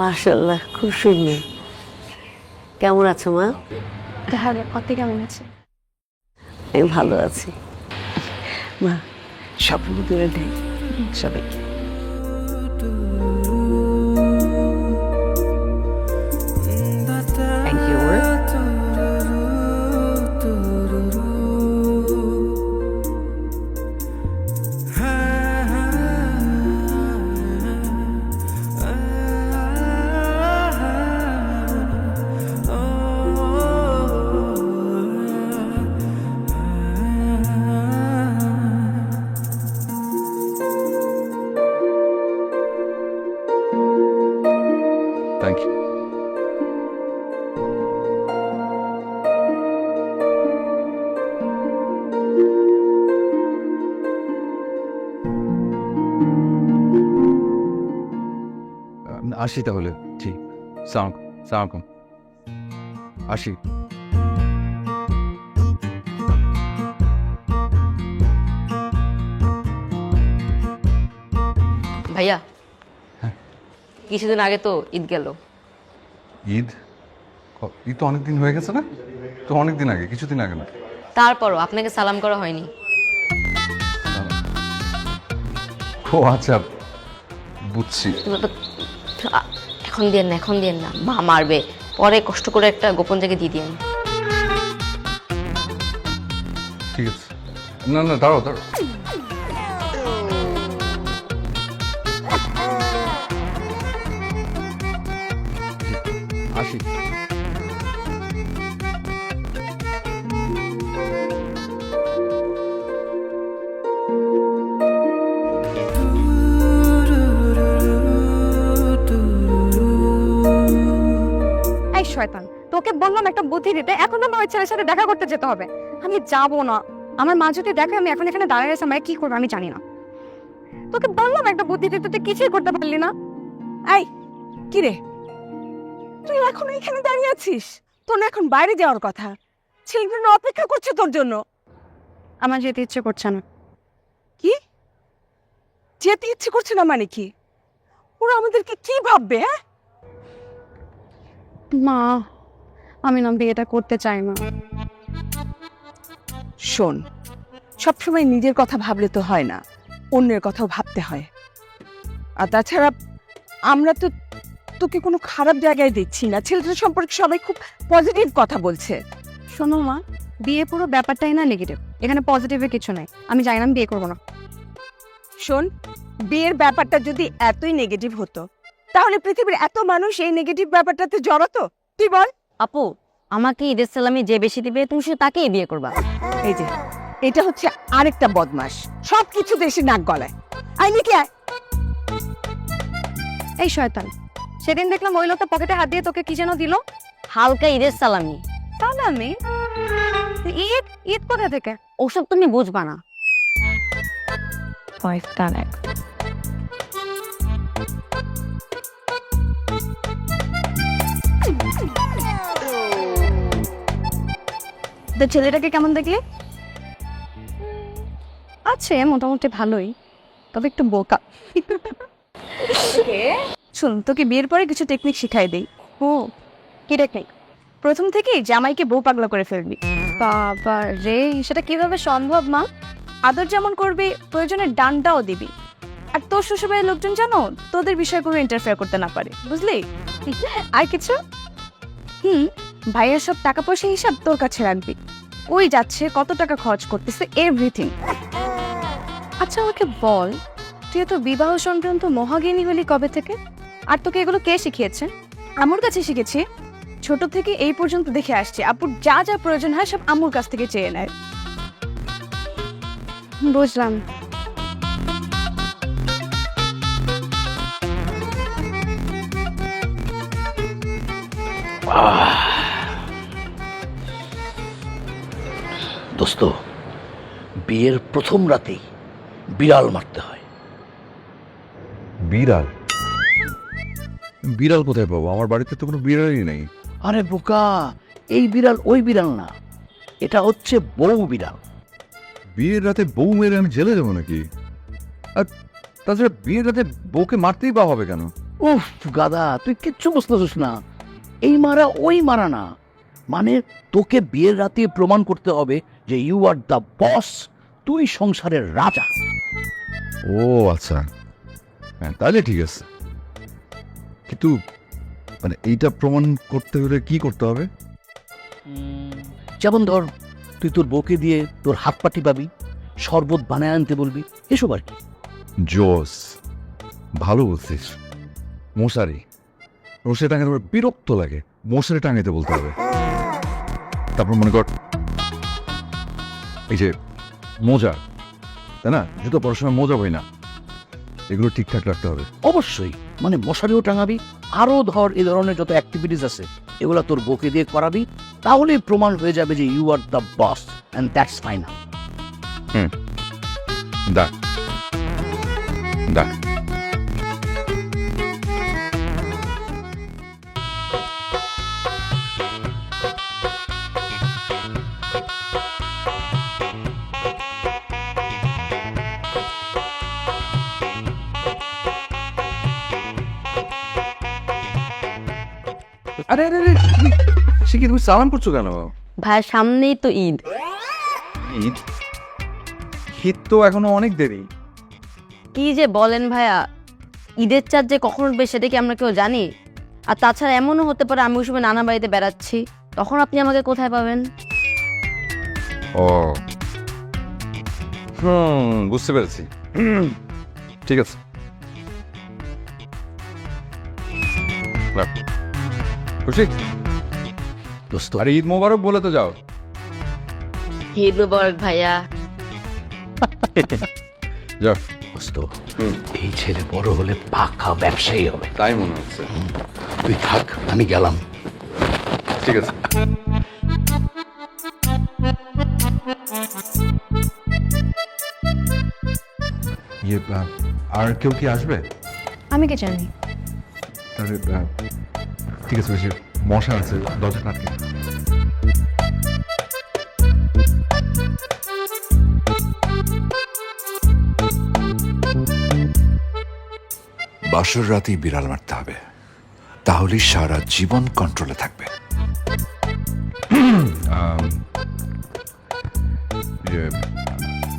মাশাআল্লাহ, খুব সুন্দর। কেমন আছো মা? তাহলে কত কেমন আছে? আমি ভালো আছি মা। শপিং করে দেয় সবাইকে। Thank you. Thank you. আসি তাহলে। জি, সালাম আলাইকুম। আসি। ভাইয়া, হ্যাঁ। কিছুদিন আগে তো ঈদ গেল। ঈদ? ঈদ তো অনেক দিন হয়ে গেছে না? তো অনেক দিন আগে, কিছুদিন আগে না। তারপরও আপনাকে সালাম করা হয়নি। ও আচ্ছা, বুঝছি। এখন দিয়েন না, এখন দিয়েন না, মা মারবে। পরে কষ্ট করে একটা গোপন জায়গায় দিয়ে দিন। ঠিক আছে। না না, দাঁড়াও দাঁড়াও। আসি। এই শয়তান, তোকে বললাম একটা বুদ্ধি দিতে, এখন আমার ওই ছেলের সাথে দেখা করতে যেতে হবে। আমি যাব না। আমার মা যদি দেখে আমি এখন এখানে দাঁড়িয়ে আছি, আমি কি করবো আমি জানি না। তোকে বললাম একটা বুদ্ধি দিতে, তুই কিছুই করতে পারলি না। এই কি রে, তুই এখন এখানে দাঁড়িয়ে আছিস? তোর না এখন বাইরে যাওয়ার কথা। ছেলেগুলো অপেক্ষা করছে তোর জন্য। আমার যেতে ইচ্ছে করছে না। কি যেতে ইচ্ছে করছে না মানে কি? ওরা আমাদেরকে কি ভাববে? হ্যাঁ, মা, আমি না বিয়েটা করতে চাই না। শোন, সবসময় নিজের কথা ভাবলে তো হয় না, অন্যের কথাও ভাবতে হয়। আর তাছাড়া আমরা তো তোকে কোনো খারাপ জায়গায় দেখছি না। ছেলেটার সম্পর্কে সবাই খুব পজিটিভ কথা বলছে। শোনো মা, বিয়ে পুরো ব্যাপারটাই না নেগেটিভ, এখানে পজিটিভে কিছু নাই। আমি জানি না, আমি বিয়ে করবো না। শোন, বিয়ের ব্যাপারটা যদি এতই নেগেটিভ হতো তাহলে পৃথিবীর এত মানুষ এই নেগেটিভ ব্যাপারটাতে জড়াতো? তুই বল। আপু, আমাকে ঈদের সালামি যে বেশি দিবে তুমি শুধু তাকেই বিয়ে করবা। এই যে, এটা হচ্ছে আরেকটা বদমাস, সবকিছু দেশে নাক গলায়। আই নাকি আয়। এই শয়তান, সেদিন দেখলাম ওই লোকটা পকেটে হাত দিয়ে তোকে কি যেন দিল। হালকা ঈদের সালামি। তাহলে আমি ঈদ ঈদ কোথা থেকে? ওসব তুমি বুঝবা না। তো ছেলেটাকে কেমন দেখলি? আছে মোটামুটি ভালোই, তবে একটু বোকা। শোন, তোকে বিয়ের পরে কিছু টেকনিক শিখাই দেই। ও, কি টেকনিক? প্রথম থেকেই জামাইকে বউ পাগলা করে ফেলবি। বাবা রে, সেটা কিভাবে সম্ভব মা? আদর যেমন করবি, প্রয়োজনে ডান্ডাও দিবি। আর তোর শ্বশুরবাড়ির লোকজন জানো তোদের বিষয়ে কোনো ইন্টারফেয়ার করতে না পারে, বুঝলি? আর কিছু? ভাইয়ের সব টাকা পয়সা হিসাব তোর কাছে রাখবি। ওই যাচ্ছে, কত টাকা খরচ করতেছে, এভরিথিং। আচ্ছা আমাকে বল, তুই তো বিবাহ সংক্রান্ত মহাজ্ঞানী হলি কবে থেকে? আর তোকে এগুলো কে শিখিয়েছে? আমার কাছে শিখেছি। ছোট থেকে এই পর্যন্ত দেখে আসছি আপুর যা যা প্রয়োজন হয় সব আম্মুর কাছ থেকে চেয়ে নেয়। বুঝলাম। দোস্ত, বিয়ের প্রথম রাতেই বিড়াল মারতে হয়। বিড়াল? বিড়াল কোথায় পাবো? আমার বাড়িতে তো কোনো বিড়ালই নেই। আরে বোকা, এই বিড়াল ওই বিড়াল না, এটা হচ্ছে বউ বিড়াল। বিয়ের রাতে বউ মেরে আমি জেলে যাবো নাকি? আর তাছাড়া বিয়ের রাতে বউকে মারতেই বা হবে কেন? উফ গাদা, তুই কিচ্ছু বুঝতেছিস না। এই মারা ওই মারা না, মানে তোকে বিয়ের রাতে প্রমাণ করতে হবে যে ইউ আর দ্য বস, তুই সংসারের রাজা। ও আচ্ছা, হ্যাঁ তাহলে ঠিক আছে, কিন্তু মানে এইটা প্রমাণ করতে হলে কি করতে হবে? যেমন ধর, তুই তোর বউকে দিয়ে তোর হাত পা টিপাবি, শরবত বানায় আনতে বলবি, এসব আর কি। জোস, ভালো বলছিস। মশারি, মশারি টাঙাতে আমার বিরক্ত লাগে, মশারি টাঙাইতে বলতে হবে। তারপর মনে কর এই যে মোজা, তাই না, জুতো পরার সময় মোজা হয় না, এগুলো ঠিকঠাক রাখতে হবে। অবশ্যই, মানে মশারিও টাঙাবি, আরো ধর এই ধরনের যত অ্যাক্টিভিটিস আছে এগুলা তোর বউকে দিয়ে করাবি, তাহলে প্রমাণ হয়ে যাবে যে you are the boss and that's final. ডাক ডাক। আরে আরে আরে, সে কি তুমি সালাম করছো কেন? ভাইয়া সামনেই তো ঈদ। ঈদ? ঈদ তো এখনো অনেক দেরি। কি যে বলেন ভাইয়া, ঈদের চাঁদ যে কখন উঠবে সেটা কি আমরা কেউ জানি? আর তাছাড়া এমনও হতে পারে আমি ওই সময় নানা বাড়িতে বেড়াচ্ছি, তখন আপনি আমাকে কোথায় পাবেন? ও বুঝতে পেরেছি, ঠিক আছে রাখ। খুশি? দোস্ত, আরে ঈদ মোবারক বলে তো যাও। ঈদ মোবারক ভাইয়া। যাও। দোস্ত, এই ছেলে বড় হলে পাকা ব্যবসায়ী হবে। তাই মনে হচ্ছে। তুই থাক, আমি গেলাম। ঠিক আছে। ইয়ে আর কেউ কি আসবে? আমি কি জানি? তাহলে ঠিক আছে, বেশি মশা আছে, দরজা আটকে। বাসর রাতেই বিড়াল মারতে হবে, তাহলেই সারা জীবন কন্ট্রোলে থাকবে।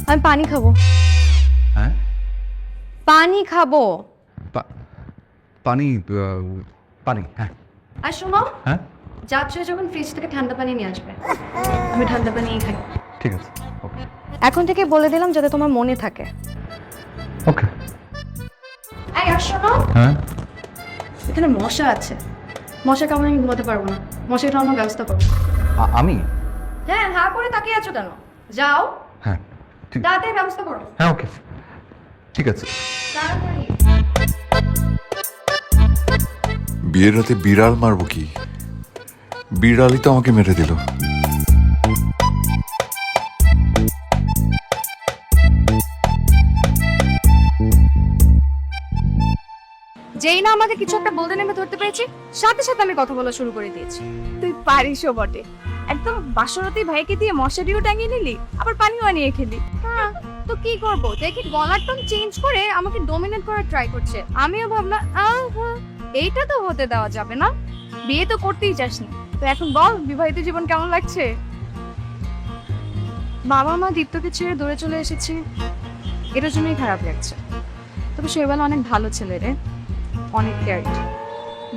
আমি পানি খাবো। হ্যাঁ, পানি খাবো। পানি পানি, হ্যাঁ আর শোনো, হ্যাঁ যাচ্ছ যখন ফ্রিজ থেকে ঠান্ডা পানি নিয়ে আসবে, আমি ঠান্ডা পানিই খাই। ঠিক আছে, ওকে এখন থেকে বলে দিলাম যাতে তোমার মনে থাকে। ওকে। এই আর শোনো, হ্যাঁ এখানে মশা আছে, মশা কামড়ে আমি ঘুমাতে পারবো না, মশা খাওয়ানোর ব্যবস্থা করো। আমি? হ্যাঁ, হা করে তাকিয়ে আছো কেন? যাও, হ্যাঁ ঠিক, তাড়াতাড়ি ব্যবস্থা করো। হ্যাঁ ওকে ঠিক আছে। তাড়াতাড়ি। বিয়ের রাতে বিড়াল মারবো কি? বিড়ালই তো আমাকে মেরে দিল। যেই না আমাকে কিছু একটা বলতে নেমে ধরতে পেরেছি, সাথে সাথে আমি কথা বলা শুরু করে দিয়েছি। তুই পারিসও বটে, একদম বাসরাতেই ভাইকে দিয়ে মশারিও টাঙিয়ে নিলি, আবার পানিও আনিয়ে খেলি। হ্যাঁ, তো কি করব? দেখি গলার টোন চেঞ্জ করে আমাকে ডমিনেট করার ট্রাই করছে। আমিও ভাবলাম এইটা তো হতে দেওয়া যাবে না, বিয়ে তো করতেই চাসনি, তো এখন বল বিবাহিত জীবন কেমন লাগছে? বাবা মা দীপ্তকে ছেড়ে দূরে চলে এসেছি, এটার জন্যই খারাপ লাগছে। তবে শৈবাল অনেক ভালো ছেলে রে, অনেক কেয়ার।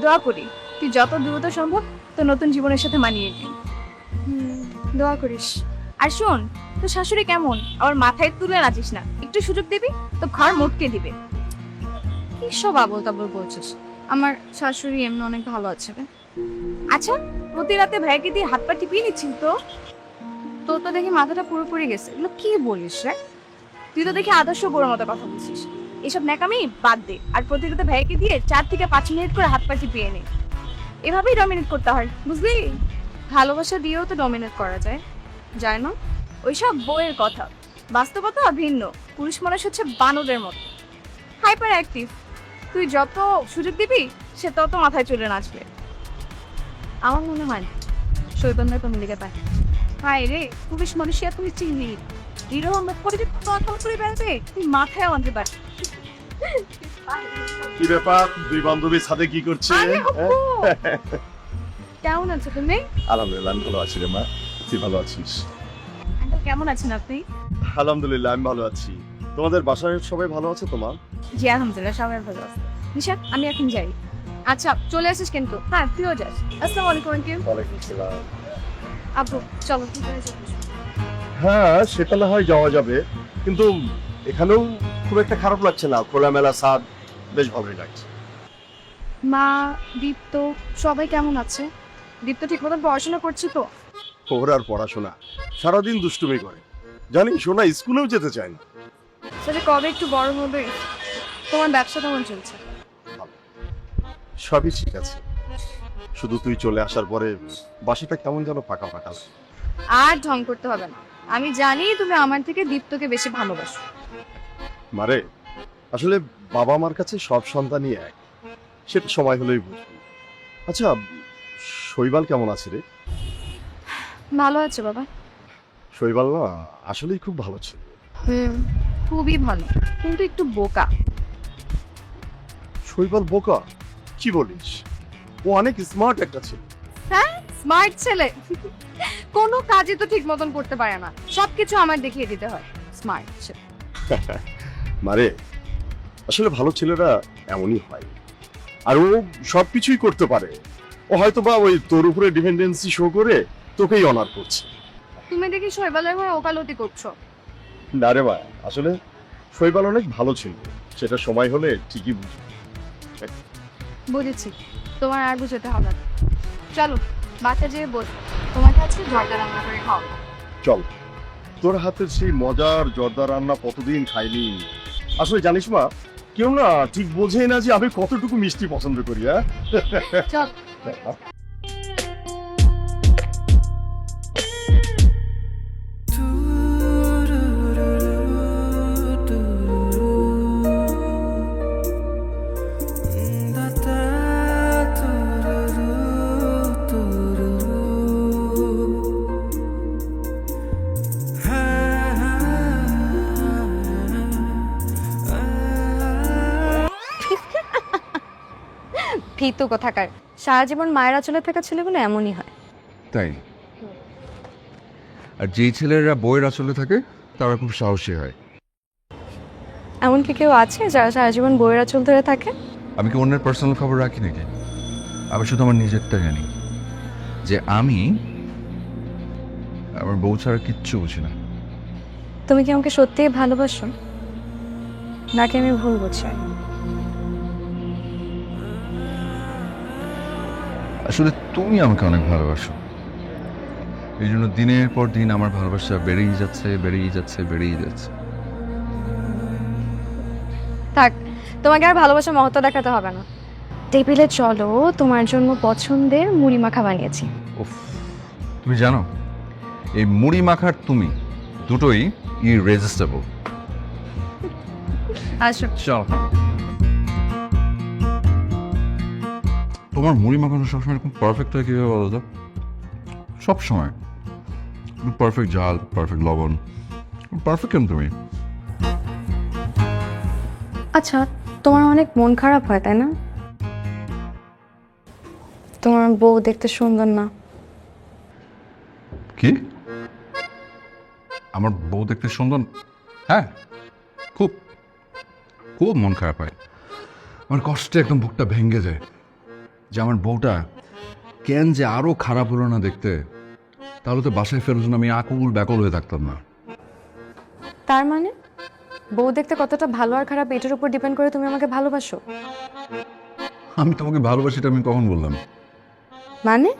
দোয়া করি তুই যত দ্রুত সম্ভব তোর নতুন জীবনের সাথে মানিয়ে নি। দোয়া করিস। আর শোন, তোর শাশুড়ি কেমন? আবার মাথায় তুলে নাচিস না, একটু সুযোগ দিবি তো ঘর মোটকে দিবে। কি সব আবল তাবল বলছিস? আমার শাশুড়ি এমনি অনেক ভালো আছে রে। আচ্ছা, প্রতি রাতে ভাইকে দিয়ে হাত পা টিপিয়ে নিচ্ছিস তো? তোর তো দেখি মাথাটা পুরোপুরি গেছে, এগুলো কি বলিস রে? তুই তো দেখি আদর্শ বড় মতো কথা বলছিস। এসব ন্যাকামি বাদ দে, আর প্রতিটা ভাইকে দিয়ে 4 থেকে 5 মিনিট করে হাত পা টিপিয়ে নে। এভাবেই ডমিনেট করতে হয়, বুঝলি? ভালোবাসা দিয়েও তো ডমিনেট করা যায়, যায় না? ওইসব বইয়ের কথা, বাস্তবতা ভিন্ন। পুরুষ মানুষ হচ্ছে বানরের মতো, হাইপার অ্যাক্টিভ। তুই যত সুযোগ দিবি সে তত মাথায় চলে নাচবে। আমার মনে হয় না শৈবন্দার কোনো লিখে পায়। হায় রে, পুরুষ মানুষই তুমি চিনি এরকম করে যে করে বেড়াবে, তুই মাথায় আনতে পারবি। কি ব্যাপার, দুই বান্ধবী ছাদে কি করছে? কেমন আছো তুমি? আলহামদুলিল্লাহ আমি ভালো আছি রে মা, তুই ভালো আছিস? কেমন আছেন আপনি? আলহামদুলিল্লাহ আমি ভালো আছি। তোমাদের বাসায় সবাই ভালো আছে তোমার? জি আলহামদুলিল্লাহ সবাই ভালো আছে। নিশাদ আমি এখন যাই। আচ্ছা চলে আসিস কিন্তু। হ্যাঁ তুইও যাস। আসসালামু আলাইকুম আন্টি। ওয়ালাইকুম আসসালাম। আপু চলো কি করে যাবো? হ্যাঁ সেটা না হয় যাওয়া যাবে, কিন্তু এখানেও খুব একটা খারাপ লাগছে না, খোলামেলা ছাদ, বেশ ভালোই লাগছে। মা, দীপ্ত সবাই কেমন আছে? দীপ্ত ঠিক মতন পড়াশোনা করছে তো? ওর আর পড়াশোনা, সারাদিন দুষ্টুমি করে, জানি শোনা স্কুলেও যেতে চায় না। সেটা কবে একটু বড় হবে? তোমার ব্যবসা কেমন চলছে? সবই ঠিক আছে, শুধু তুই চলে আসার পরে বাসাটা কেমন যেন ফাঁকা ফাঁকা লাগে। আর ঢং করতে হবে না, আমি জানি তুমি আমার থেকে দীপ্তকে বেশি ভালোবাসো। মারে, আসলে বাবা মার কাছে সব সন্তানই এক, সেটা সময় হলেই বুঝবি। আচ্ছা, শৈবাল কেমন আছে রে? ভালো আছে বাবা। শৈবাল না আসলেই খুব ভালো ছিল। খুবই ভালো, কিন্তু একটু বোকা। শৈবাল বোকা? কি বলিস? ও অনেক স্মার্ট একটা ছিল। হ্যাঁ স্মার্ট ছেলে, কোনো কাজই তো ঠিক মতন করতে পারে না, সবকিছু আমার দেখিয়ে দিতে হয়। স্মার্ট ছেলে। মারে, আসলে ভালো ছেলেরা এমনই হয়, আর ও সবকিছুই করতে পারে। ও হয়তো বা ওই তোর উপরে ডিপেন্ডেন্সি শো করে তোকেই অনার করছে। তুমি দেখি শৈবালের হয়ে ওকালতি করছো। না রে ভাই, আসলে শৈবাল অনেক ভালো ছিল, সেটা সময় হলে ঠিকই বুঝবি। বুঝেছি, তোমার আর বুঝতে হবে না। চলো বাসা যেয়ে বল, তোমার কাছে জর্দা রান্না করে খাও। চল, তোর হাতের সেই মজার জর্দা রান্না কতদিন খাইনি। আসলে জানিস মা, কেউ না ঠিক বোঝেই না যে আমি কতটুকু মিষ্টি পছন্দ করি। হ্যাঁ চল। ভীতু কোথাকার, সারা জীবন মায়ের আঁচলে থাকা ছেলেগুলো এমনই হয়। তাই? আর যেই ছেলেরা বইয়ের আসলে থাকে তারা খুব সাহসী হয়। এমন কি কেউ আছে যারা সারা জীবন বইয়ের আঁচল ধরে থাকে? আমি কি অন্যের পার্সোনাল খবর রাখি নাকি? আমি শুধু আমার নিজেরটা জানি, যে আমি আমার বউ ছাড়া কিচ্ছু বুঝি না। তুমি কি আমাকে সত্যিই ভালোবাসো, নাকি আমি ভুল বুঝছি? আসলে তুমি আমাকে অনেক ভালোবাসো, এই জন্য দিনের পর দিন আমার ভালোবাসা বেড়েই যাচ্ছে, বেড়েই যাচ্ছে, বেড়েই যাচ্ছে। থাক, তোমাকে আর ভালোবাসার মহত্ব দেখাতে হবে না। টেবিলে চলো, তোমার জন্য পছন্দের মুড়ি মাখা বানিয়েছি। উফ, তুমি জানো এই মুড়ি মাখার তুমি দুটোই ইররেজিস্টেবল। আসো। চল। তোমার মুড়ি মাখানো সবসময় এরকম পারফেক্ট হয় কীভাবে বলো তো? সবসময় পারফেক্ট ঝাল, পারফেক্ট লবণ, পারফেক্ট কেন তুমি? আচ্ছা, তোমার অনেক মন খারাপ হয় তাই না? তোমার বউ দেখতে সুন্দর না? কি? আমার বউ দেখতে সুন্দর? হ্যাঁ, খুব খুব মন খারাপ হয়। আমার কষ্টে একদম বুকটা ভেঙে যায় যে আমার বউটা কেন যে আরো খারাপ হলো না দেখতে, তাহলে তো বাসায় ফেরার জন্য আমি আকুল ব্যাকুল হয়ে থাকতাম না। তার মানে বউ দেখতে কতটা ভালো আর খারাপ এটার উপর ডিপেন্ড করে তুমি আমাকে ভালোবাসো? আমি তোমাকে ভালোবাসি, এটা আমি কখন বললাম? মানে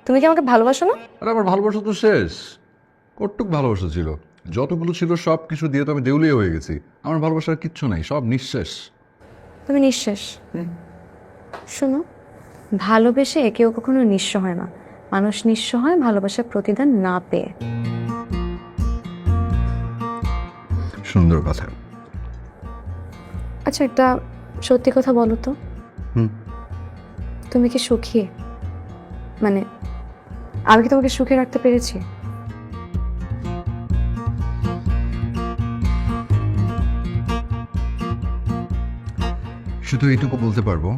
তুমি কি আমাকে ভালোবাসো না? আরে আমার ভালোবাসা তো শেষ। কতটুক ভালোবাসা ছিল, যতগুলো ছিল সব কিছু দিয়ে তো আমি দেউলিয়া হয়ে গেছি। আমার ভালোবাসার কিচ্ছু নাই, সব নিঃশেষ। তুমি নিঃশেষ? শোনো, ভালোবেসে কেউ কখনো নিঃস্ব হয় না। মানুষ নিঃস্ব হয় ভালোবাসার প্রতিদান না পেয়ে। সুন্দর কথা। আচ্ছা, একটা সত্যি কথা বলো তো, হুম। তুমি কি সুখী? মানে আমি কি তোমাকে সুখে রাখতে পেরেছি? শুধু এইটুকু বলতে পারবো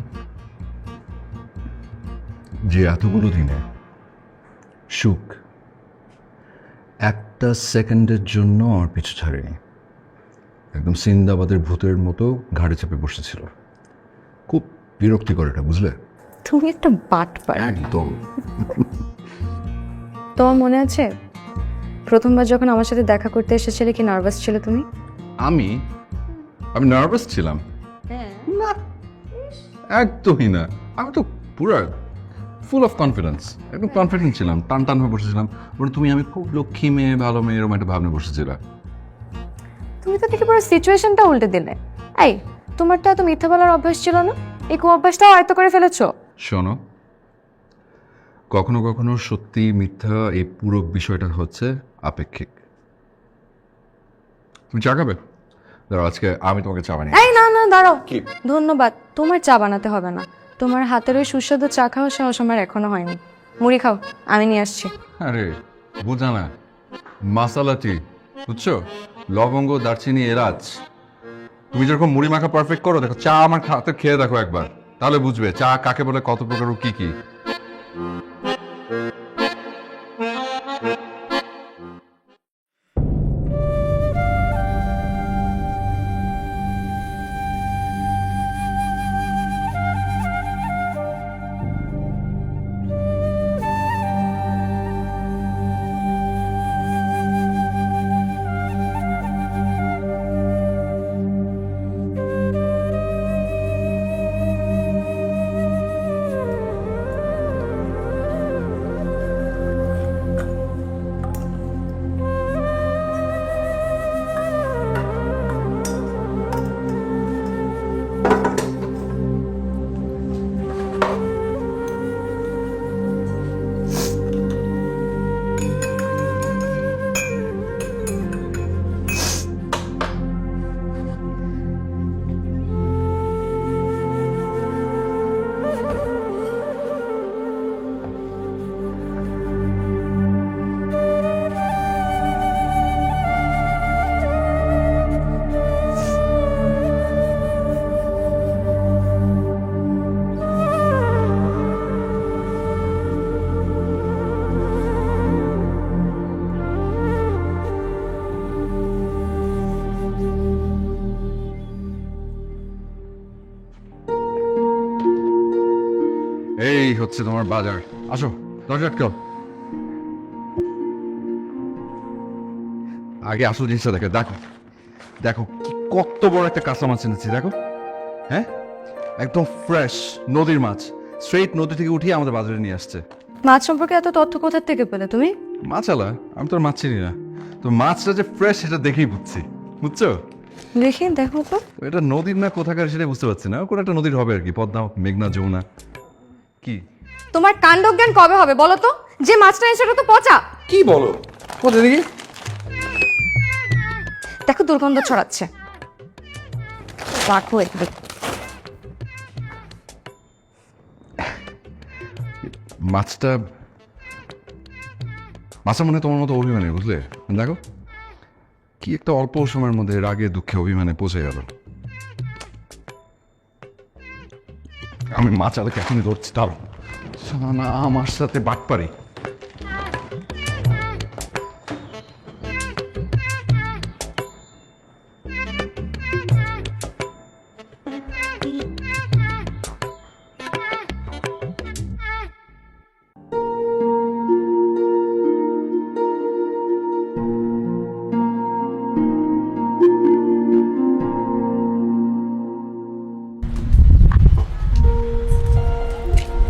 যে এতগুলো দিনে সুখ একটা সেকেন্ডের জন্য আমার পিছু ছাড়েনি। একদম সিন্দাবাদের ভূতের মতো ঘাড়ে চেপে বসেছিল। খুব বিরক্তিকর এটা, বুঝলে? তুমি একটা বাটপার। একদম। তোমার মনে আছে প্রথমবার যখন আমার সাথে দেখা করতে এসেছিলে কি নার্ভাস ছিল তুমি? আমি নার্ভাস ছিলাম না, একদমই না। আমি তো পুরো ফুল অফ কনফিডেন্স, একদম কনফিডেন্ট ছিলাম, টান টান হয়ে বসেছিলাম। তুমি আমি খুব লক্ষ্মী মেয়ে, ভালো মেয়ে, এরকম একটা ভাবনা বসেছিলাম। তুমি তো দেখি পুরো সিচুয়েশনটা উল্টে দিলে। এই তোমারটা এত মিথ্যা বলার অভ্যাস ছিল না, এই অভ্যাসটাও আয়ত্ত করে ফেলেছো। শোনো, কখনো কখনো সত্যি মিথ্যা এই পুরো বিষয়টা হচ্ছে আপেক্ষিক। তুমি চা খাবে? ধরো আজকে আমি তোমাকে চা বানিয়ে। এই না না দাঁড়াও, ধন্যবাদ, তোমার চা বানাতে হবে না। তোমার হাতের ওই সুস্বাদু চা খাওয়ার সাহস আমার এখনো হয়নি। মুড়ি খাও, আমি নিয়ে আসছি। আরে বোঝা না, মাসালা টি, বুঝছো? লবঙ্গ, দারচিনি, এলাচ। তুমি যেরকম মুড়ি মাখা পারফেক্ট করো, দেখো চা আমার হাতে খেয়ে দেখো একবার, তাহলে বুঝবে চা কাকে বলে, কত প্রকার, কি কি। এই হচ্ছে তোমার বাজার। আসো, দরজা আটকাও। আগে আসল জিনিসটা দেখো, দেখো দেখো কি কত বড় একটা কাঁচা মাছ এনেছি, দেখো। হ্যাঁ, একদম ফ্রেশ নদীর মাছ, স্ট্রেট নদী থেকে উঠিয়ে আমাদের বাজারে নিয়ে আসছে। মাছ সম্পর্কে এত তথ্য কোথা থেকে পেলে তুমি? মাছালা, আমি তোর মাছ চিনি না, তো মাছটা যে ফ্রেশ সেটা দেখেই বুঝছি, বুঝছো? দেখি, দেখো তো। এটা নদীর না কোথাকার সেটা বুঝতে পারছি না, কোনো একটা নদীর হবে আর কি, পদ্মা, মেঘনা, যমুনা। কি তোমার কাণ্ডজ্ঞান কবে হবে বলো তো? যে মাছটা এনেছো সেটা তো পচা। কি বলো? কোথা দেখি? দেখো দুর্গন্ধ ছড়াচ্ছে। রাখো একটু। মাছটা মনে হয় তোমার মতো অভিমানে, বুঝলে? দেখো কি একটা অল্প সময়ের মধ্যে রাগে দুঃখে অভিমানে পৌঁছে গেল। আমি মাছ আলাকে এখনই ধরছি, তার আমার সাথে বাটপারি।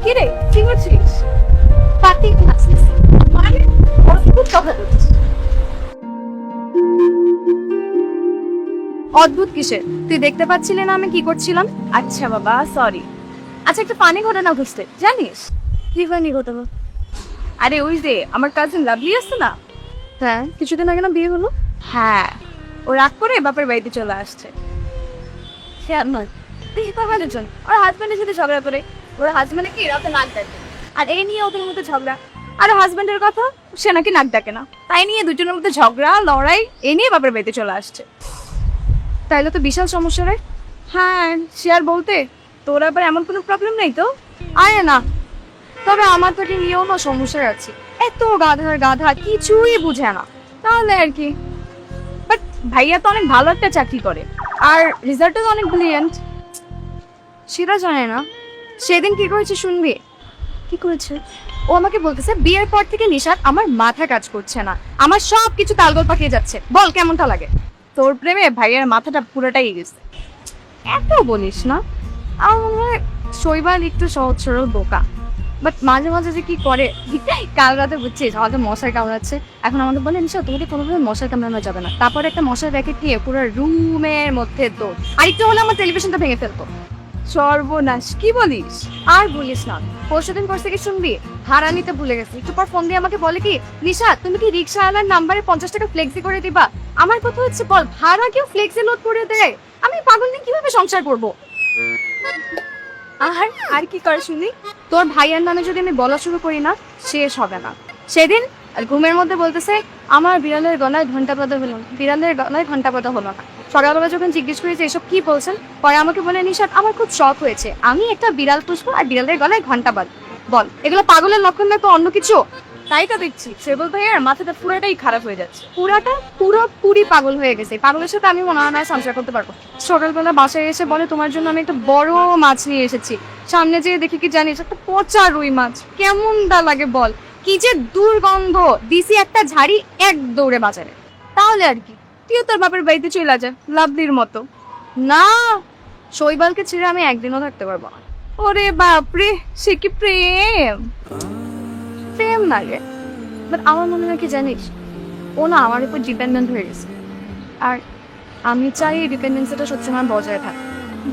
কি রে, কি করছিস? পাতি নাচছিস মানে অদ্ভুত কথা বলছিস। অদ্ভুত কিসের? তুই দেখতে পাচ্ছিলি না আমি কি করছিলাম? আচ্ছা বাবা, সরি। আচ্ছা, একটা ফানি ঘটনা ঘটছে জানিস? কি ফানি ঘটনা? আরে ওই যে আমার কাজিন লাভলি আছে না? হ্যাঁ, কিছুদিন আগে না বিয়ে হলো। হ্যাঁ, ও রাগ করে বাপের বাড়িতে চলে আসছে। সে আমার ওর হাজবেন্ডের সাথে ঝগড়া করে। ওর হাজবেন্ডে কি রাতে নাক ডাকে, আর এই নিয়ে ওদের মধ্যে ঝগড়া। আর হাজবেন্ডের কথা, সে নাকি নাক ডাকে না, তাই নিয়ে দুজনের মধ্যে ঝগড়া লড়াই, এই নিয়ে বাপের বাড়িতে চলে আসছে। তাইলে তো বিশাল সমস্যা রে। হ্যাঁ শেয়ার বলতে তোর আবার এমন কোনো প্রবলেম নেই তো? আরে না, তবে আমার তো এটা নিয়েও না সমস্যা আছে। এত গাধার গাধা, কিছুই বুঝে না। তাহলে আর কি, বাট ভাইয়া তো অনেক ভালো একটা চাকরি করে, আর রেজাল্টও তো অনেক ব্রিলিয়েন্ট। সেটা জানে না সেদিন কি করেছে শুনবি? কি করেছে? ও আমাকে বলতেছে বিয়ের পর থেকে নিশাত আমার মাথা কাজ করছে না, আমার সব কিছু তালগোল পাকিয়ে যাচ্ছে। বল কেমনটা লাগে? তোর প্রেমে ভাইয়ের মাথাটা পুরোটাই গেছে। এত বলিস না, আমার মনে হয় শৈবাল একটু সহজ সরল বোকা, বাট মাঝে মাঝে যে কি করে। কাল রাতে বুঝছিস আমাকে মশার কামড়াচ্ছে, এখন আমাকে বলে নিশা তোমাকে কোনোভাবে মশার কামড়ানো যাবে না। তারপর একটা মশার র্যাকেট নিয়ে পুরো রুমের মধ্যে দৌড়, আর একটু হলে আমার টেলিভিশনটা ভেঙে ফেলতো। সর্বনাশ, কি বলিস? আর বলিস না, পরশুদিন করছে কি শুনবি, ভাড়া নিতে ভুলে গেছি। একটু পর ফোন দিয়ে আমাকে বলে কি, নিশা তুমি কি রিক্সাওয়ালার নাম্বারে 50 টাকা ফ্লেক্সি করে দিবা? আমার কথা হচ্ছে বল, ভাড়া কেউ ফ্লেক্সি লোড করে দেয়? আমি পাগল নিয়ে কিভাবে সংসার করবো? আর আর কি করে শুনি, তোর ভাইয়ার নামে যদি আমি বলা শুরু করি না, শেষ হবে না। সেদিন আর ঘুমের মধ্যে বলতেছে আমার বিড়ালের গলায় ঘন্টা বাঁধা হলো না, বিড়ালের গলায় ঘন্টা বাঁধা হলো না। সকালবেলা যখন জিজ্ঞেস করেছে এসব কি বলছেন, পরে আমাকে বলে নিশাত আমার খুব শখ হয়েছে, আমি একটা বিড়াল পুষবো আর বিড়ালের গলায় ঘন্টা বাঁধ। বল এগুলো পাগলের লক্ষণ না তো অন্য কিছু? তাই তো দেখছি সেবল ভাইয়ার মাথাটা পুরোটাই খারাপ হয়ে যাচ্ছে, পুরোপুরি পাগল হয়ে গেছে। পাগলের সাথে আমি মনে হয় না সংসার করতে পারবো। সকালবেলা বাসায় এসে বলে তোমার জন্য আমি একটা বড় মাছ নিয়ে এসেছি, সামনে যেয়ে দেখি কি জানিস একটা পচা রুই মাছ। কেমনটা লাগে বল, কি যে দুর্গন্ধ। দিছি একটা ঝাড়ি, এক দৌড়ে বাজারে। তাহলে আর কি, তুইও তোর বাপের বাড়িতে চলে যা লাভলির মতো। না, শৈবালকে ছেড়ে আমি একদিনও থাকতে পারবো না। ওরে বাপরে, সে কি প্রেম! প্রেম না রে, বাট আমার মনে হয় কি জানিস, ও না আমার উপর ডিপেন্ডেন্ট হয়ে গেছে, আর আমি চাই এই ডিপেন্ডেন্সিটা সবসময় বজায় থাকে।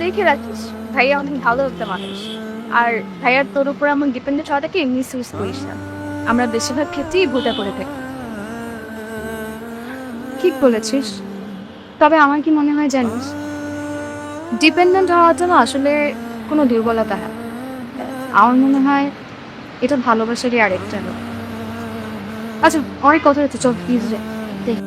দেখে রাখিস ভাইয়া অনেক ভালো একটা মানুষ, আর ভাইয়ার তোর উপর এমন ডিপেন্ডেন্ট হওয়াটাকে মিস ইউজ করিস না। আমরা বেশিরভাগ ক্ষেত্রেই ভুলটা করে থাকি। ঠিক বলেছিস, তবে আমার কি মনে হয় জানিস, ডিপেন্ডেন্ট হওয়াটা না আসলে কোনো দুর্বলতা হয়। আমার মনে হয় এটা ভালোবাসারই আরেকটা রূপ। আচ্ছা অনেক কথা হচ্ছে, চল প্লিজ রে দেখ।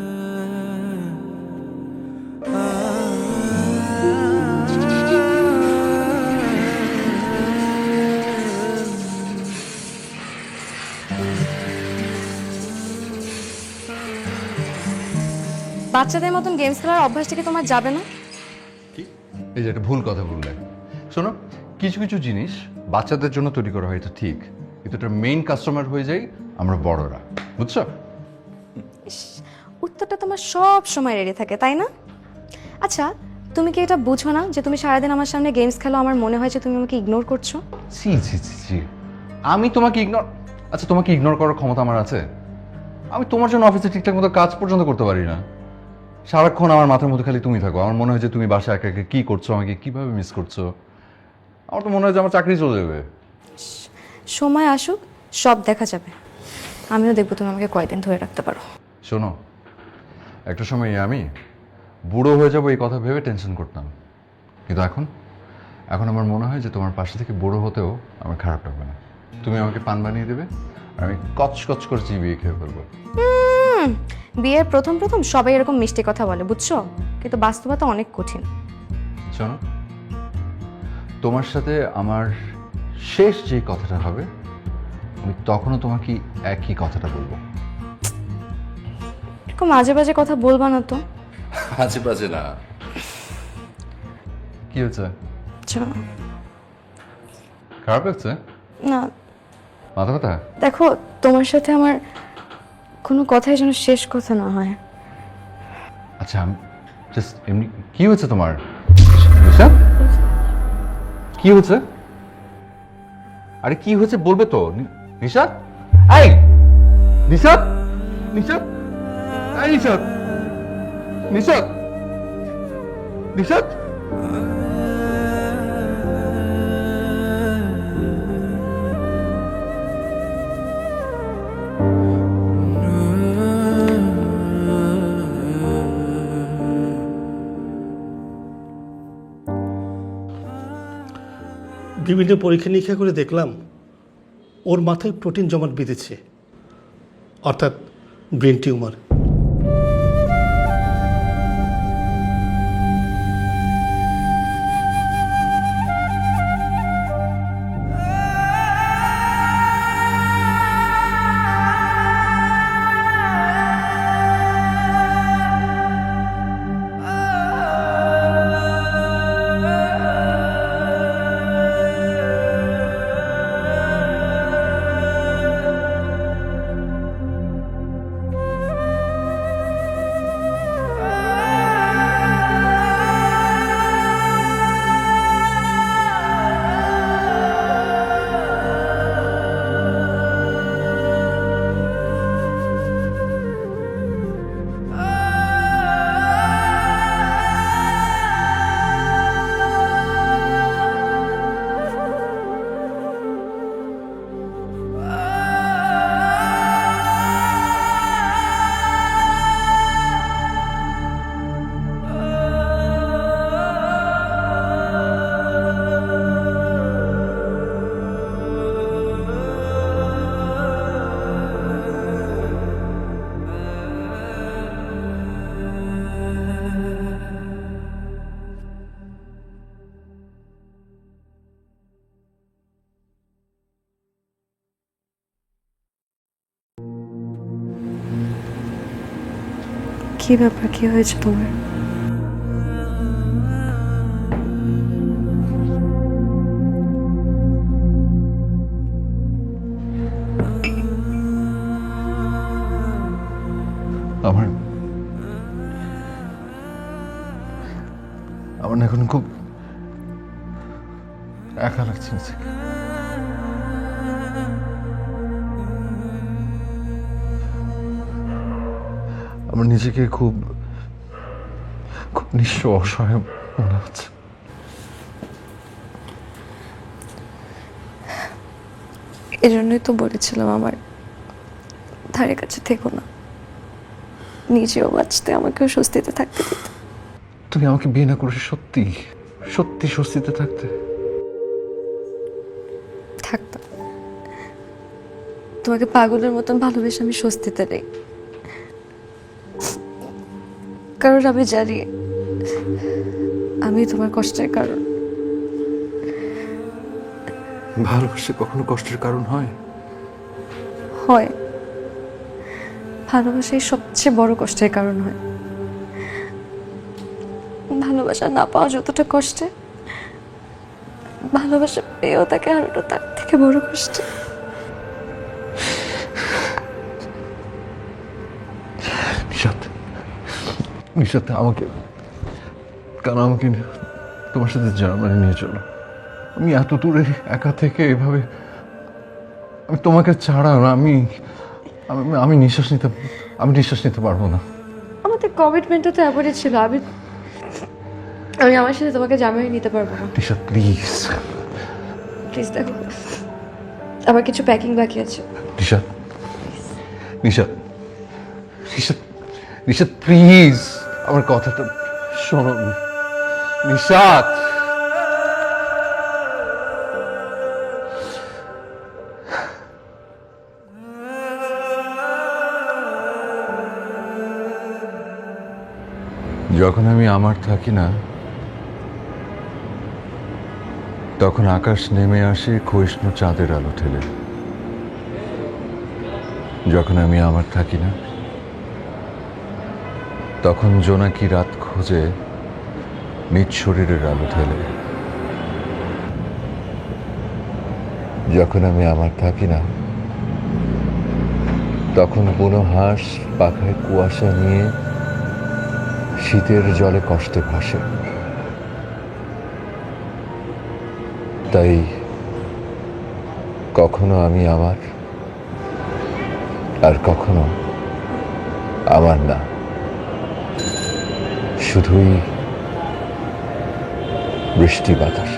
বাচ্চাদের মতন গেমস খেলার অভ্যাস থেকে তোমার যাবে না? এই যে একটা ভুল কথা বললে। শোনো, কিছু কিছু জিনিস বাচ্চাদের জন্য তৈরি করা হয়, এটা ঠিক, কিন্তু এটা মেইন কাস্টমার হয়ে যাই আমরা বড়রা, বুঝছো? উত্তরটা তোমার সব সময় রেডি থাকে, তাই না? আচ্ছা তুমি কি এটা বুঝো না যে তুমি সারাদিন আমার সামনে গেমস খেলো, আমার মনে হয় যে তুমি আমাকে ইগনোর করছো? ছি ছি ছি ছি, আমি তোমাকে ইগনোর? আচ্ছা তোমাকে ইগনোর করার ক্ষমতা আমার আছে? আমি তোমার জন্য অফিসে ঠিকঠাক মতো কাজ পর্যন্ত করতে পারি না। সারাক্ষণ আমার মাথার মধ্যে খালি তুমি থাকো। আমার মনে হয় যে তুমি বাসায় একা একা কি করছো, আমাকে কিভাবে মিস করছো। আমার তো মনে হয় যে আমার চাকরি চলে যাবে। সময় আসুক, সব দেখা যাবে। আমিও দেখবো তুমি আমাকে কয়দিন ধরে রাখতে পারো। শোনো, একটা সময় আমি বুড়ো হয়ে যাবো এই কথা ভেবে টেনশন করতাম, কিন্তু এখন আমার মনে হয় যে তোমার পাশে থেকে বুড়ো হতেও আমার খারাপ লাগবে না। তুমি আমাকে পান বানিয়ে দেবে আর আমি কচ করে চিবিয়ে খেয়ে ফেলবো। বিয়ের প্রথম প্রথম সবাই এরকম মিষ্টি কথা বলে, বুঝছো, কিন্তু বাস্তবতা অনেক কঠিন। শোনো, তোমার সাথে আমার শেষ যে কথাটা হবে আমি তখনও তোমাকে একই কথাটা বলবো। এরকম আজে বাজে কথা বলবা না তো। আজে বাজে না। কি হচ্ছে? আচ্ছা খারাপ লাগছে? না মাথা ব্যথা? দেখো, তোমার সাথে আমার কোনো কথাই যেন শেষ কথা না হয়। আচ্ছা আমি জাস্ট এমনি। কি হচ্ছে তোমার? নিশা, কি হচ্ছে? আরে কি হচ্ছে বলবে তো। নিশা, এই নিশা, নিশা, এই নিশা, নিশা, নিশা। বিভিন্ন পরীক্ষা নিরীক্ষা করে দেখলাম ওর মাথায় প্রোটিন জমাট বেঁধেছে, অর্থাৎ ব্রেন টিউমার। কি ব্যাপার, কি হয়েছে তোমার? আমার আমার না এখন খুব একা লাগছে নিজেকে। আমার নিজেকে খুব খুব নিঃস্ব, অসহায় মনে হচ্ছে। এজন্যই তো বলেছিলাম আমার ধারে কাছে থেকো না, নিজেও বাঁচতে আমাকেও স্বস্তিতে থাকতে দিতে। তুমি আমাকে বিয়ে না করে সত্যি সত্যি স্বস্তিতে থাকতে? থাকতাম। তোমাকে পাগলের মতন ভালোবেসে আমি স্বস্তিতে নেই, কারণ আমি জানি আমি তোমার কষ্টের কারণ। ভালোবাসা কখনো কষ্টের কারণ হয়? হয়, ভালোবাসাই সবচেয়ে বড় কষ্টের কারণ হয়। ভালোবাসা না পাওয়া যতটা কষ্টে, ভালোবাসা পেয়েও তাকে হারানো তার থেকে বড় কষ্টে। নিশাত, নিশাত, আমাকে তোমার সাথে জার্মানি নিয়ে চলো। আমি এত দূরে একা থেকে এভাবে, আমি তোমাকে ছাড়া আমি আমি নিঃশ্বাস নিতে পারবো না। আমাদের কমিটমেন্টটা তো এমনই ছিল। আমি আমার সাথে তোমাকে জার্মানি নিতে পারবো না। নিশাত প্লিজ, প্লিজ দেখো, আমার কিছু প্যাকিং বাকি আছে। নিশাত, নিশাত, নিশাত, নিশাত প্লিজ আমার কথাটা শোনো। নিশাত, যখন আমি আমার থাকি না, তখন আকাশ নেমে আসে ক্ষয়িষ্ণু চাঁদের আলো ঠেলে। যখন আমি আমার থাকি না, তখন জোনাকি রাত খোঁজে নিজ শরীরের আলো ঠেলে। যখন আমি আমার থাকি না, তখন বুনো হাঁস পাখায় কুয়াশা নিয়ে শীতের জলে কষ্টে ভাসে। তাই কখনো আমি আমার, আর কখনো আমার না, শুধুই বৃষ্টি বাতাস।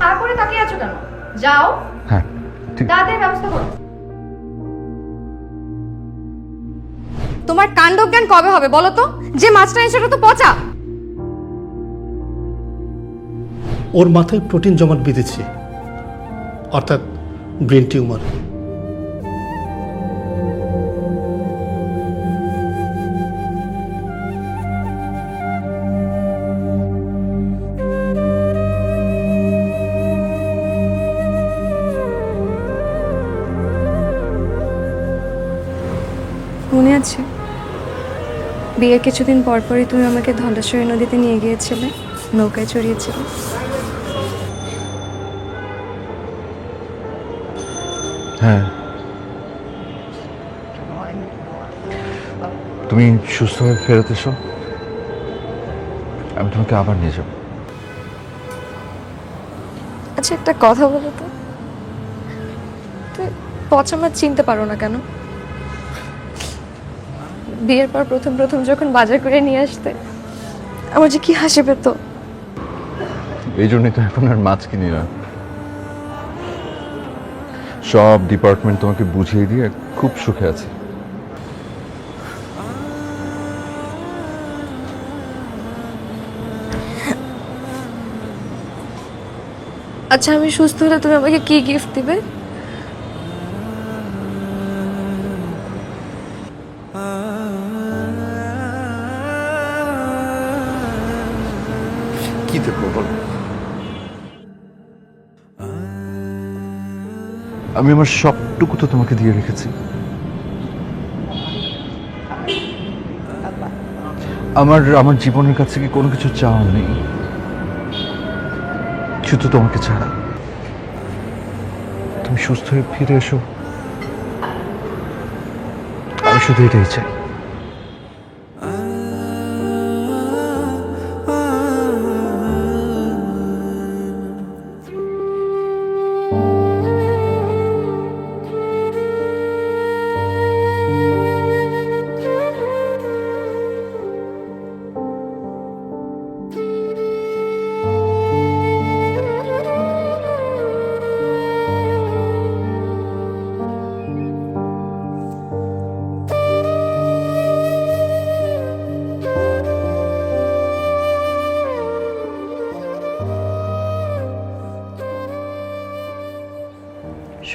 তারপরে তাকিয়ে আছো কেন? যাও, হ্যাঁ ঠিক। তাড়াতাড়ি ব্যবস্থা করো। তোমার কাণ্ডজ্ঞান কবে হবে বলো তো? যে মাছটা এনেছো সেটা তো পচা। ওর মাথায় প্রোটিন জমাট বেঁধেছে, অর্থাৎ ব্রেন টিউমার। মনে আছে বিয়ের কিছুদিন পর পরই তুমি আমাকে ধলেশ্বরী নদীতে নিয়ে গিয়েছিলে, নৌকায় চড়িয়েছিলে। হ্যাঁ, তুমি সুস্থভাবে ফেরত এসো, আমি তোমাকে আবার নিয়ে যাব। আচ্ছা একটা কথা বলো তো, তুমি পচা মাছ চিনতে পারো না কেন? বিয়ের পর প্রথম প্রথম যখন বাজার করে নিয়ে আসতে আমার যে কি হাসি পেত। এই জন্যই তো এখন আর মাছ কিনি না। সব ডিপার্টমেন্ট তোমাকে বুঝিয়ে দিয়ে খুব সুখে আছি। আচ্ছা আমি সুস্থ হলে তুমি আমাকে কি গিফট দিবে? কি দেখবো বলো? আমি আমার সবটুকু তো তোমাকে দিয়ে রেখেছি। আমার জীবনের কাছে কি কোনো কিছু চাওয়া নেই, শুধু তোমাকে ছাড়া। তুমি সুস্থ হয়ে ফিরে এসো, আমি শুধু এটাই চাই।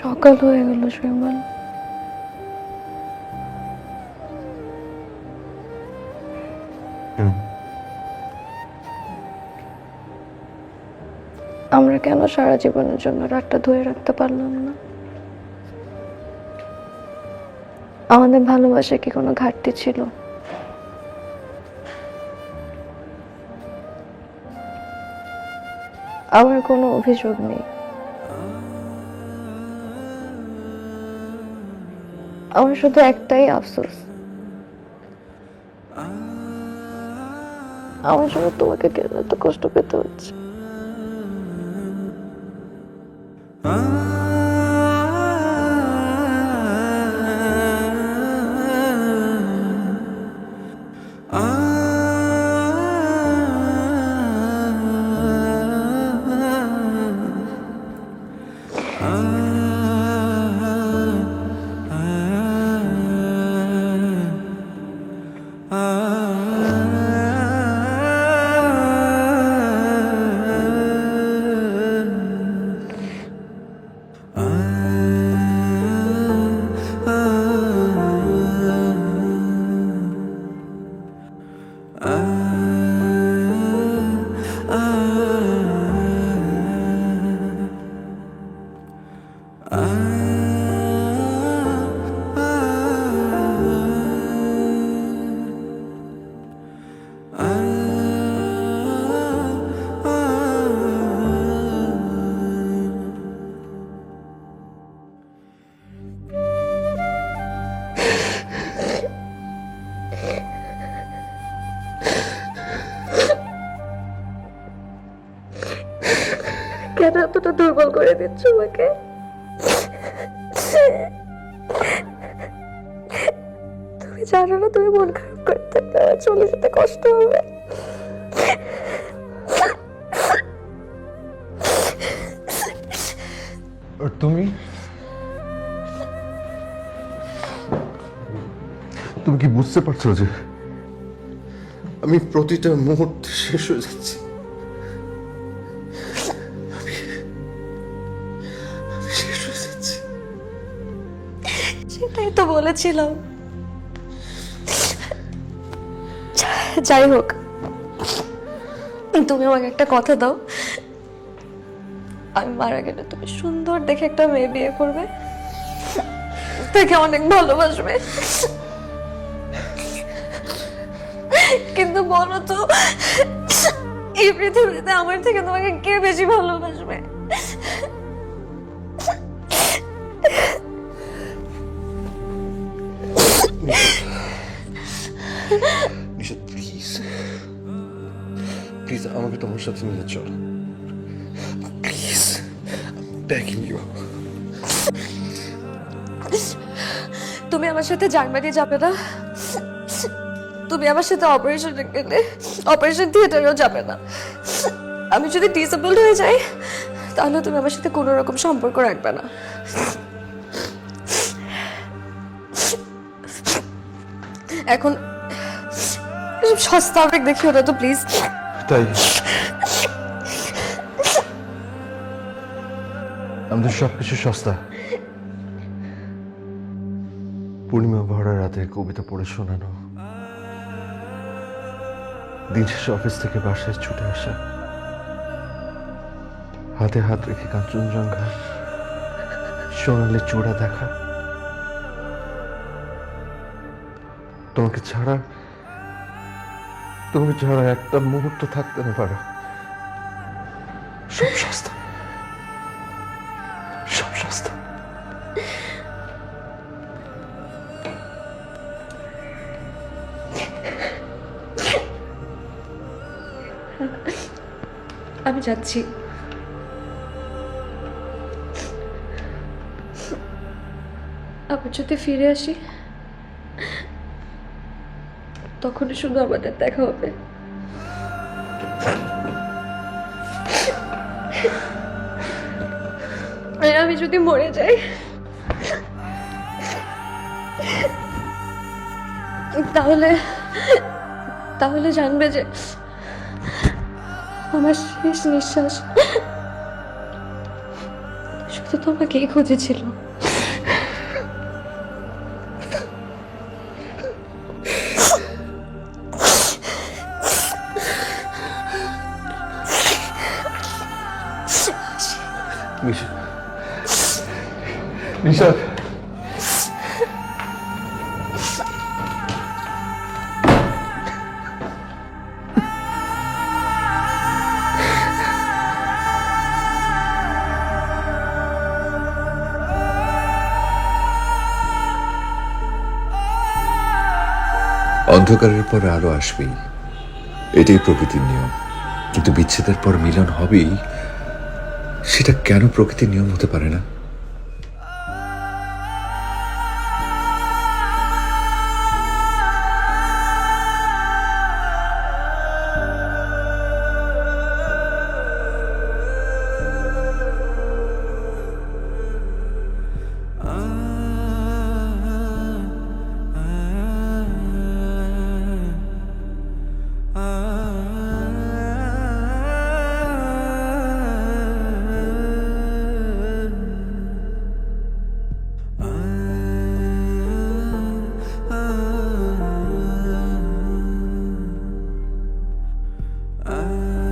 সকাল হয়ে গেল সুমন। আমরা কেন সারা জীবনের জন্য রাতটা ধরে রাখতে পারলাম না? আমাদের ভালোবাসা কি কোনো ঘাটতি ছিল? আমার কোনো অভিযোগ নেই, আমার শুধু একটাই আফসোস, আমার জন্য তোমাকে কেন এত কষ্ট পেতে হচ্ছে। কেন এতটা দুর্বল করে দিচ্ছ আমাকে? তুমি জানো না তুমি মন খারাপ করতে আমার চলে যেতে কষ্ট হবে। আর তুমি তুমি কি বুঝতে পারছো যে আমি প্রতিটা মুহূর্তে শেষ হয়ে যাচ্ছি? সেটাই তো বলেছিলাম। যাই হোক, তুমি আমাকে একটা কথা দাও, আমি মারা গেলে তুমি সুন্দর দেখে একটা মেয়ে বিয়ে করবে, তাকে অনেক ভালোবাসবে, কিন্তু বলো তো এই পৃথিবীতে আমার থেকে তোমাকে কে বেশি ভালোবাসবে? নিশাদ, প্লিজ প্লিজ আমাকে তোমার সাথে নিয়ে চল, প্লিজ, বেগিং ইউ। তুমি আমার সাথে জার্মানি যাবে না, তুমি আমার সাথে অপারেশনে গেলে অপারেশন থিয়েটারেও যাবে না। আমি যদি ডিসেবলড হয়ে যাই তাহলে তুমি আমার সাথে কোনো রকম সম্পর্ক রাখবে না। এখন সস্তা আবেগ দেখিও না তো প্লিজ। তাই আমাদের সবকিছু সস্তা। পূর্ণিমা ভরা রাতে কবিতা পড়ে শোনানো, দিন শেষে অফিস থেকে বাসায় ছুটে আসা, হাতে হাত রেখে কাঞ্চনজঙ্ঘা সোনালি চূড়া দেখা, তোমাকে ছাড়া একটা মুহূর্ত থাকতে না পারো। সব সস্তা, সব সস্তা। আমি যাচ্ছি। আবার যদি ফিরে আসি তখন শুধু আমাদের দেখা হবে। আর আমি যদি মরে যাই তাহলে তাহলে জানবে যে আমার শেষ নিঃশ্বাস শুধু তোমাকেই খুঁজেছিল। নিশাদ, অন্ধকারের পর আলো আসবেই, এটাই প্রকৃতির নিয়ম। কিন্তু বিচ্ছেদের পর মিলন হবেই, সেটা কেন প্রকৃতির নিয়ম হতে পারে না? I